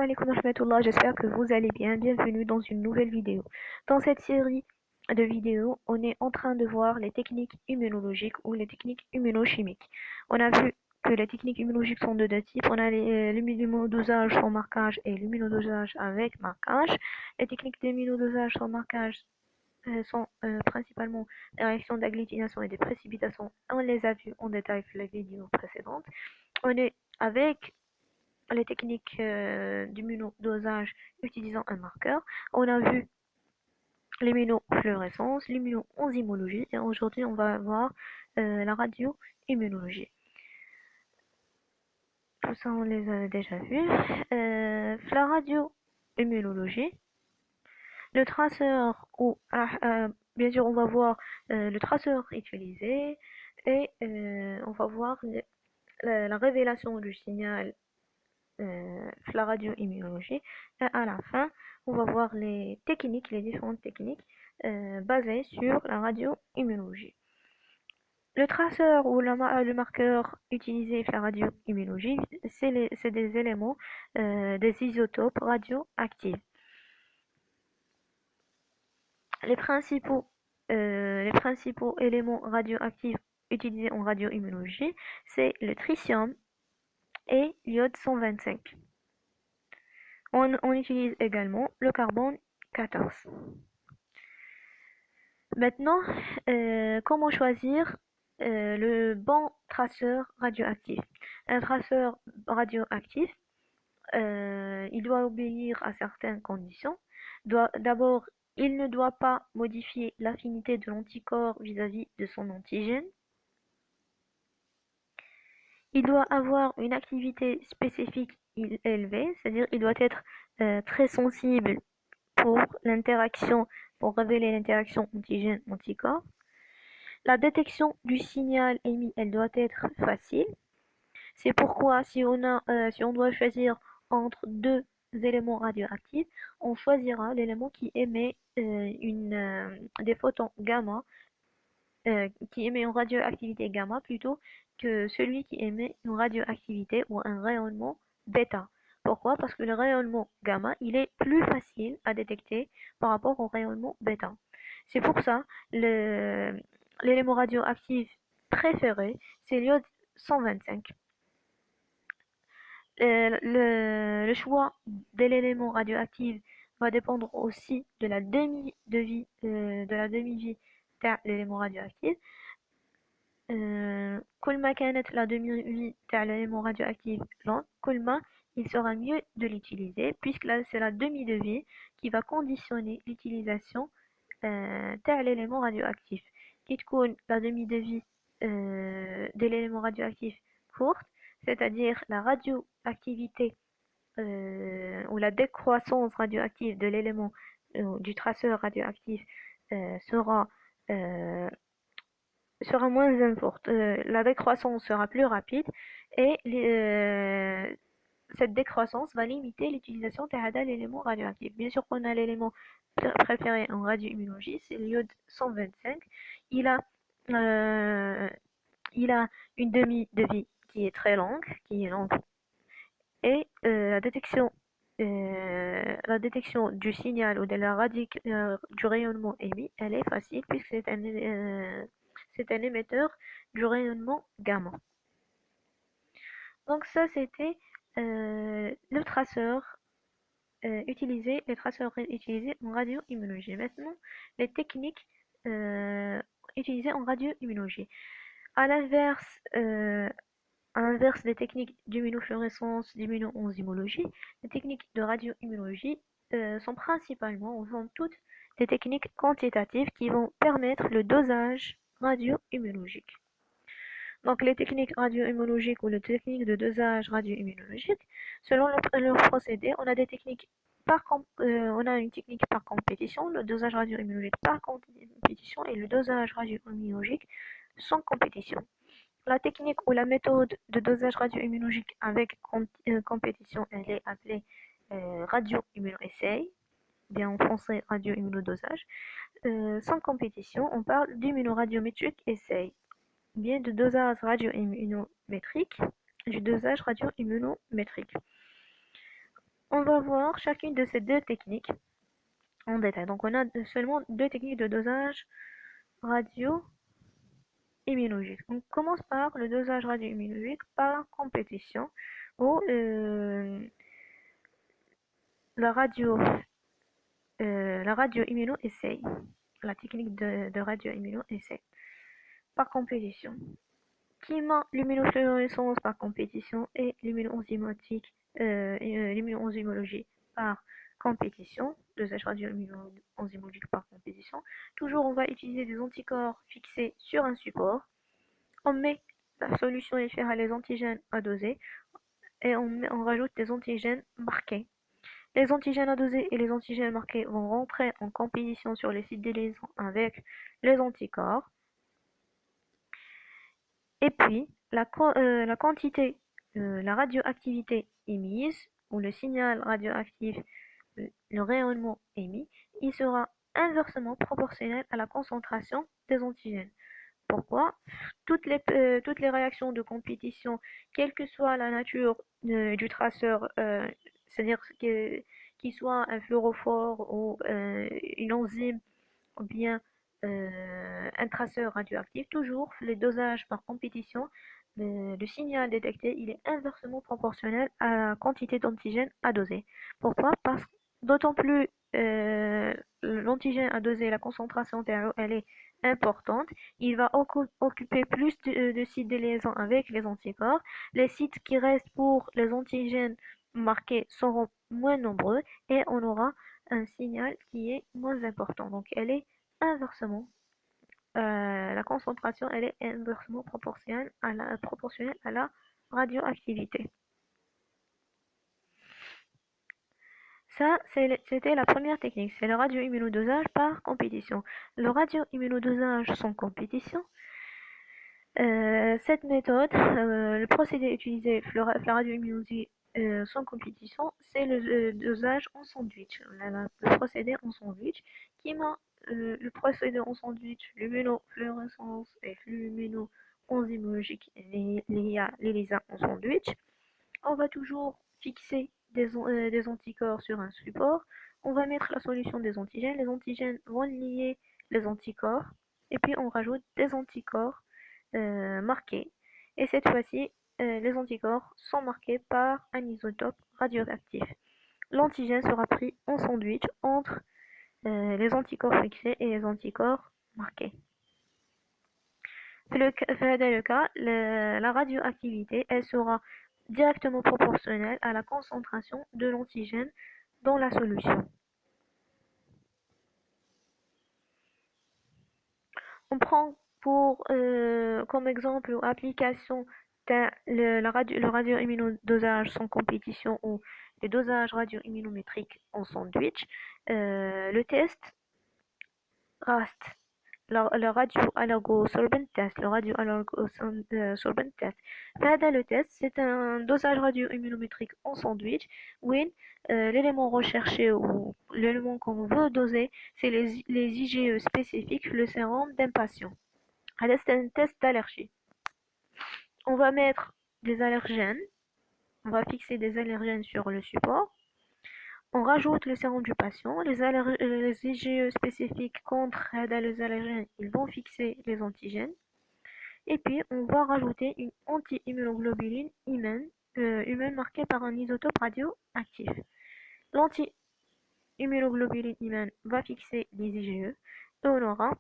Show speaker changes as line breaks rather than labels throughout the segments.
alaikum wa rahmatullah, j'espère que vous allez bien. Bienvenue dans une nouvelle vidéo. Dans cette série de vidéos, on est en train de voir les techniques immunologiques ou les techniques immunochimiques. On a vu que les techniques immunologiques sont de deux types. On a l'immunodosage sans marquage et l'immunodosage avec marquage. Les techniques d'immunodosage sans marquage sont principalement les réactions d'agglutination et de précipitation. On les a vues en détail sur la vidéo précédente. On est avec les techniques d'immunodosage utilisant un marqueur. On a vu l'immunofluorescence, l'immunoenzymologie et aujourd'hui on va voir la radioimmunologie. Tout ça on les a déjà vus. La radioimmunologie, le traceur ou bien sûr on va voir le traceur utilisé et on va voir la révélation du signal la radioimmunologie. Et à la fin, on va voir les techniques, les différentes techniques basées sur la radioimmunologie. Le traceur ou le marqueur utilisé pour la radioimmunologie, c'est des éléments, des isotopes radioactifs. Les principaux éléments radioactifs utilisés en radioimmunologie, c'est le tritium et l'iode 125. On utilise également le carbone 14. Maintenant, comment choisir le bon traceur radioactif? Un traceur radioactif, il doit obéir à certaines conditions. D'abord, il ne doit pas modifier l'affinité de l'anticorps vis-à-vis de son antigène. Il doit avoir une activité spécifique élevée, c'est-à-dire il doit être très sensible pour révéler l'interaction antigène-anticorps. La détection du signal émis, elle doit être facile. C'est pourquoi si on doit choisir entre deux éléments radioactifs, on choisira l'élément qui émet des photons gamma, qui émet une radioactivité gamma plutôt que celui qui émet une radioactivité ou un rayonnement bêta. Pourquoi? Parce que le rayonnement gamma, il est plus facile à détecter par rapport au rayonnement bêta. C'est pour ça l'élément radioactif préféré, c'est l'iode 125. Le choix de l'élément radioactif va dépendre aussi de la demi-vie تاع l'élément radioactif. كل ما كانت la demi-vie تاع l'élément radioactif longue, كل ما il sera mieux de l'utiliser puisque là c'est la demi-vie qui va conditionner l'utilisation تاع l'élément radioactif. كي تكون la demi-vie de l'élément radioactif courte, c'est-à-dire la radioactivité ou la décroissance radioactive de l'élément du traceur radioactif sera moins forte. La décroissance sera plus rapide et cette décroissance va limiter l'utilisation de l'élément radioactif. Bien sûr qu'on a l'élément préféré en radioimmunologie, c'est l'iode 125. Il a, euh, il a une demi-de-vie qui est très longue, et la détection du signal ou de du rayonnement émis, elle est facile puisque c'est un émetteur du rayonnement gamma. Donc ça c'était le traceur les traceurs utilisés en radioimmunologie. Maintenant, les techniques utilisées en radioimmunologie. À l'inverse, à l'inverse des techniques d'immunofluorescence, d'immunoenzymologie, les techniques de radioimmunologie sont toutes des techniques quantitatives qui vont permettre le dosage radioimmunologique. Donc les techniques radioimmunologiques ou les techniques de dosage radioimmunologique, selon leur procédé, on a une technique par compétition, le dosage radioimmunologique par compétition et le dosage radioimmunologique sans compétition. La technique ou la méthode de dosage radioimmunologique avec compétition, elle est appelée radioimmunoessai, bien en français radioimmunodosage. Sans compétition, on parle d'immunoradiométrique essai, bien de dosage radioimmunométrique, du dosage radioimmunométrique. On va voir chacune de ces deux techniques en détail. Donc on a seulement deux techniques de dosage radio-immunologique. On commence par le dosage radio-immunologique par compétition où la radio, la radio-immuno-essai, la technique de radio-immuno-essai par compétition. Qui met l'immunofluorescence par compétition et l'immunoenzymologie par compétition, dosage radio-immunoenzymologique par compétition. Toujours, on va utiliser des anticorps fixés sur un support. On met la solution à les antigènes à doser et on rajoute des antigènes marqués. Les antigènes à doser et les antigènes marqués vont rentrer en compétition sur les sites de liaison avec les anticorps. Et puis, la quantité, la radioactivité émise, ou le signal radioactif, le rayonnement émis, il sera inversement proportionnel à la concentration des antigènes. Pourquoi? Toutes les réactions de compétition, quelle que soit la nature du traceur, c'est-à-dire qu'il soit un fluorophore ou une enzyme ou bien un traceur radioactif, toujours les dosages par compétition, le signal détecté il est inversement proportionnel à la quantité d'antigène à doser. Pourquoi? Parce que d'autant plus l'antigène à doser, la concentration elle est importante, il va occuper plus de sites de liaison avec les anticorps. Les sites qui restent pour les antigènes marqués seront moins nombreux et on aura un signal qui est moins important. Donc elle est inversement, la concentration elle est inversement proportionnelle à la radioactivité. Ça, c'était la première technique, c'est le radio-immunodosage par compétition. Le radio-immunodosage sans compétition, cette méthode, le procédé utilisé pour la radio-immunologie sans compétition, c'est le dosage en sandwich. Le procédé en sandwich qui met le procédé en sandwich, l'immunofluorescence et l'immuno-enzymologique l'ELISA en sandwich. On va toujours fixer des anticorps sur un support. On va mettre la solution des antigènes. Les antigènes vont lier les anticorps. Et puis on rajoute des anticorps marqués. Et cette fois-ci, les anticorps sont marqués par un isotope radioactif. L'antigène sera pris en sandwich entre les anticorps fixés et les anticorps marqués. Dans le cas, la radioactivité, elle sera directement proportionnelle à la concentration de l'antigène dans la solution. On prend comme exemple ou application le radio-immunodosage sans compétition ou le dosage radio-immunométrique en sandwich. Le test RAST, le radio-allergosorbent test, le radio-allergosorbent test. Le test, c'est un dosage radio-immunométrique en sandwich où l'élément recherché ou l'élément qu'on veut doser, c'est les IgE spécifiques, le sérum d'un patient. C'est un test d'allergie. On va mettre des allergènes, on va fixer des allergènes sur le support. On rajoute le sérum du patient, les IgE spécifiques contre les allergènes, ils vont fixer les antigènes. Et puis, on va rajouter une anti-immunoglobuline humaine marquée par un isotope radioactif. L'anti-immunoglobuline humaine va fixer les IgE et on aura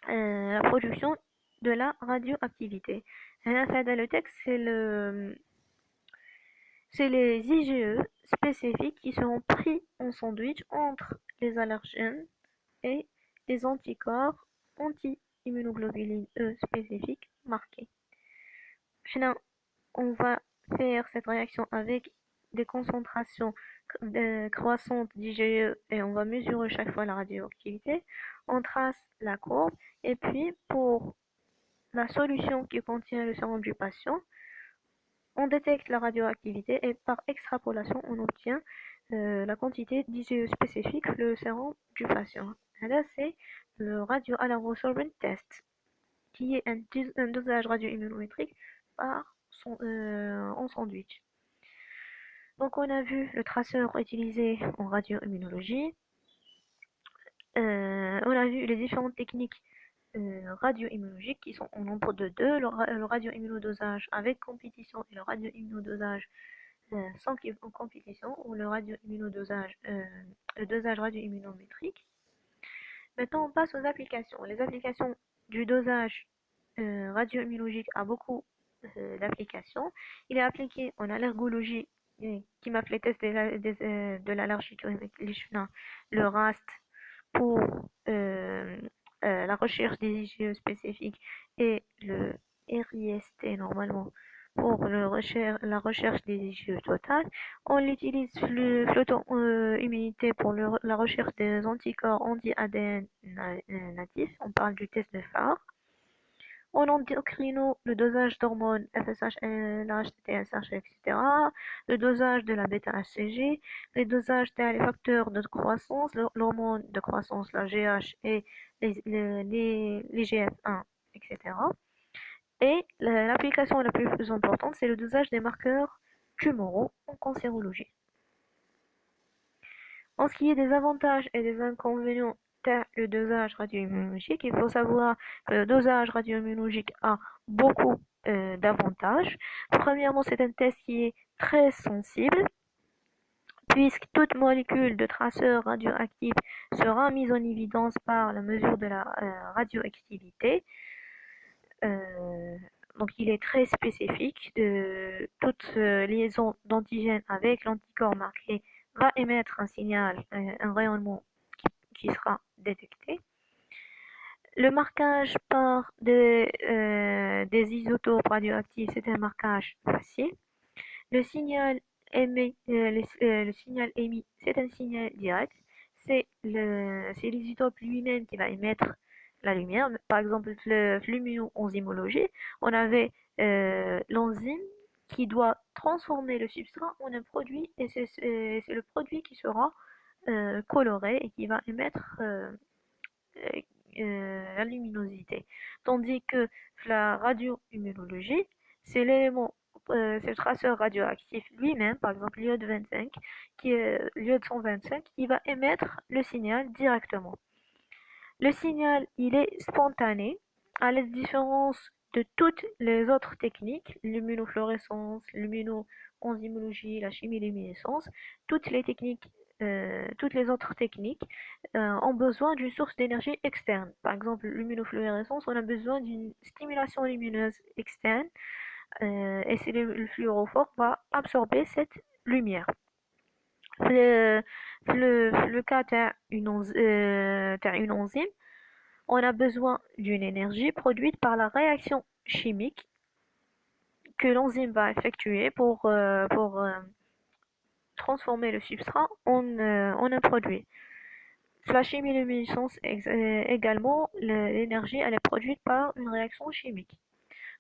la production de la radioactivité. Le texte, c'est les IgE spécifiques qui seront pris en sandwich entre les allergènes et les anticorps anti-immunoglobulines E spécifiques marqués. Maintenant, on va faire cette réaction avec des concentrations croissantes d'IgE et on va mesurer chaque fois la radioactivité. On trace la courbe et puis pour la solution qui contient le sérum du patient, on détecte la radioactivité et par extrapolation, on obtient la quantité d'IgE spécifique, le sérum du patient. Et là, c'est le radio-allergosorbent test, qui est un dosage radio-immunométrique en sandwich. Donc on a vu le traceur utilisé en radioimmunologie. On a vu les différentes techniques radio-immunologiques qui sont au nombre de deux, le radio-immunodosage avec compétition et le radio-immunodosage sans en compétition, ou le dosage radio-immunométrique. Maintenant, on passe aux applications. Les applications du dosage radio-immunologique a beaucoup d'applications. Il est appliqué en allergologie, qui m'a fait les tests de l'allergie chronique, le RAST, pour la recherche des IgE spécifiques, et le RIST normalement pour la recherche des IgE totales. On utilise le flottant-immunité pour la recherche des anticorps anti-ADN natifs. On parle du test de phare. En endocrino, le dosage d'hormones FSH, LH, TSH, etc. Le dosage de la bêta-HCG, les dosages des facteurs de croissance, l'hormone de croissance, la GH, et les GF1, etc. Et l'application la plus importante, c'est le dosage des marqueurs tumoraux en cancérologie. En ce qui est des avantages et des inconvénients tel le dosage radioimmunologique, il faut savoir que le dosage radioimmunologique a beaucoup d'avantages. Premièrement, c'est un test qui est très sensible, puisque toute molécule de traceur radioactif sera mise en évidence par la mesure de la radioactivité. Donc il est très spécifique. Toute liaison d'antigène avec l'anticorps marqué va émettre un signal, un rayonnement qui sera détecté. Le marquage par des isotopes radioactifs, c'est un marquage facile. Le signal le signal émis, c'est un signal direct. C'est l'isotope lui-même qui va émettre la lumière. Par exemple, le l'immunoenzymologie, on avait l'enzyme qui doit transformer le substrat en un produit, et c'est le produit qui sera coloré et qui va émettre la luminosité. Tandis que la radioimmunologie, c'est c'est le traceur radioactif lui-même, par exemple l'iode 25, l'iode 125, qui va émettre le signal directement. Le signal, il est spontané, à la différence de toutes les autres techniques, l'immunofluorescence, l'immunoenzymologie, la chimie-luminescence. Toutes les autres techniques ont besoin d'une source d'énergie externe. Par exemple, l'immunofluorescence, on a besoin d'une stimulation lumineuse externe, et c'est le fluorophore va absorber cette lumière. Le cas d'une enzyme, on a besoin d'une énergie produite par la réaction chimique que l'enzyme va effectuer pour transformer le substrat en un produit. La chimie-luminescence également, l'énergie elle est produite par une réaction chimique.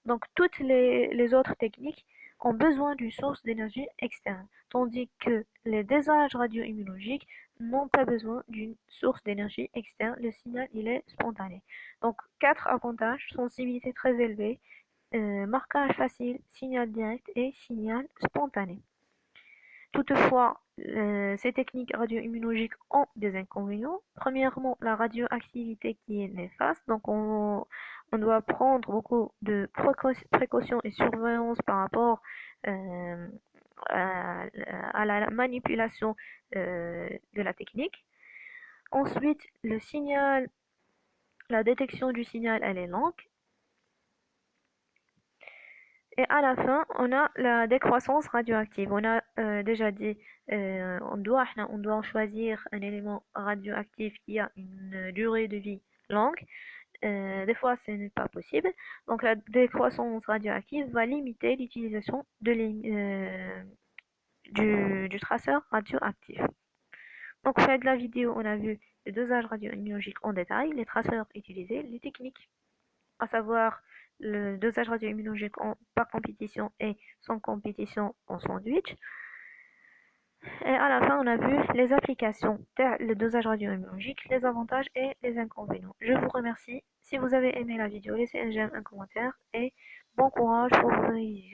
Donc toutes les autres techniques ont besoin d'une source d'énergie externe, tandis que les dosages radioimmunologiques n'ont pas besoin d'une source d'énergie externe. Le signal il est spontané. Donc 4 avantages: sensibilité très élevée, marquage facile, signal direct et signal spontané. Toutefois, ces techniques radio-immunologiques ont des inconvénients. Premièrement, la radioactivité qui est néfaste. Donc, on doit prendre beaucoup de précautions et surveillance par rapport euh, à la manipulation de la technique. Ensuite, la détection du signal, elle est lente. Et à la fin, on a la décroissance radioactive. On a déjà dit, on doit choisir un élément radioactif qui a une durée de vie longue. Des fois, ce n'est pas possible. Donc, la décroissance radioactive va limiter l'utilisation du traceur radioactif. Donc, au fait de la vidéo, on a vu le dosage radioimmunologique en détail, les traceurs utilisés, les techniques, à savoir le dosage radioimmunologique par compétition et sans compétition en sandwich. Et à la fin, on a vu les applications, le dosage radioimmunologique, les avantages et les inconvénients. Je vous remercie. Si vous avez aimé la vidéo, laissez un j'aime, un commentaire, et bon courage pour vos révisions.